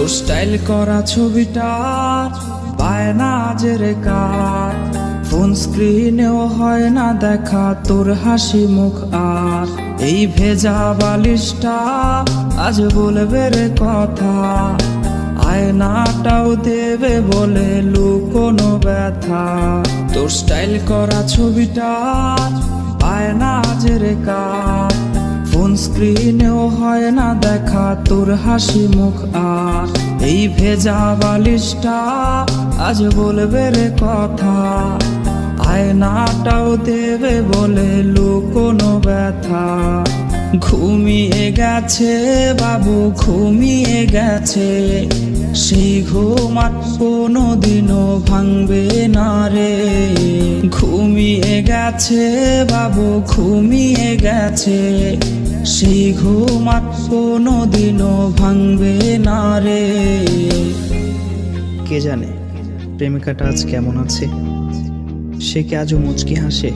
তোর স্টাইল করা ছবিটা পায় না আজের কার, ফোন স্ক্রিনেও হয় না দেখা তোর হাসি মুখ। আর এই ভেজা বালিশটা আজ বলবে রে কথা, আয়নাটাও দেবে বলে লুকোনো ব্যথা। তোর স্টাইল করা ছবিটা পায় না আজের কার, ফোন স্ক্রিনেও হয় না দেখা তোর হাসি মুখ। আর এই ভেজা বালিশটা আজ বলবে রে কথা, আয়নাটাও দেবে বলে লুকোনো ব্যথা। ঘুমিয়ে গেছে বাবু ঘুমিয়ে গেছে, সেই ঘুম আর কোনোদিনও ভাঙবে না রে। ঘুমিয়ে গেছে বাবু ঘুমিয়ে গেছে, সেই ঘুম আর কোনোদিনও ভাঙবে না রে। কে জানে প্রেমিকাটা আজ কেমন আছে, সে কি আজও মুচকি হাসে?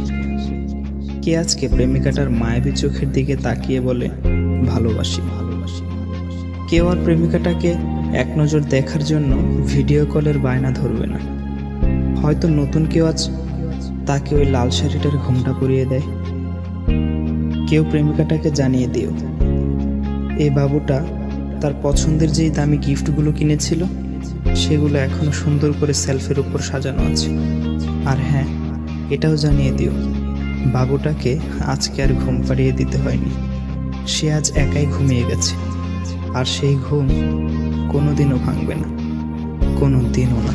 কে আজকে প্রেমিকাটার মায়াবী চোখের দিকে তাকিয়ে বলে ভালোবাসি ভালোবাসি? কেউ আর প্রেমিকাটাকে এক নজর দেখার জন্য ভিডিও কলের বায়না ধরবে না। হয়তো নতুন কেউ আজ তাকে ওই লাল শাড়িটার ঘোমটা পরিয়ে দেয়। কেউ প্রেমিকাটাকে জানিয়ে দিও এই বাবুটা তার পছন্দের যেই দামি গিফটগুলো কিনেছিল সেগুলো এখনো সুন্দর করে সেলফের উপর সাজানো আছে। আর হ্যাঁ, এটাও জানিয়ে দিও বাবুটাকে আজকে আর ঘুম পাড়িয়ে দিতে হয়নি, সে আজ একাই ঘুমিয়ে গেছে। আর সেই ঘুম কোনোদিনও ভাঙবে না, কোনোদিনও না।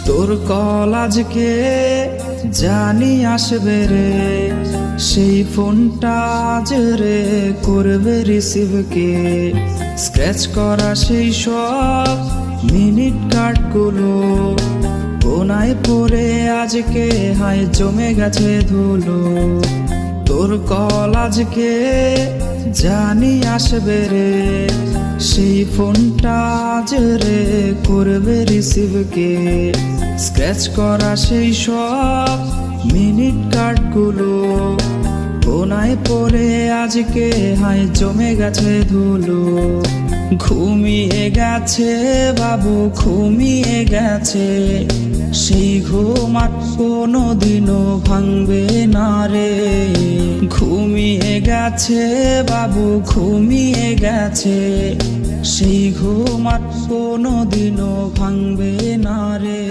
তোর কল আজকে জানি আসবে রে, সেই ফোনটা আজ রে করবে রিসিভ কে। স্ক্র্যাচ করা সেই সব মিনিট কার্ডগুলো কোনায় পড়ে আজকে হায় জমে গেছে ধুলো। তোর কল আজকে জানি আসবে রে, সেই ফোনটা আজ রে করবে রিসিভ কে। স্ক্র্যাচ করা সেই সব মিনিট কার্ডগুলো কোনায় পড়ে আজকে হায় জমে গেছে ধুলো। ঘুমিয়ে গেছে বাবু ঘুমিয়ে গেছে, সেই ঘুম আর কোনোদিনও ভাঙবে না রে। ঘুমিয়ে গেছে বাবু ঘুমিয়ে গেছে, সেই ঘুম আর কোনোদিনও ভাঙবে না রে।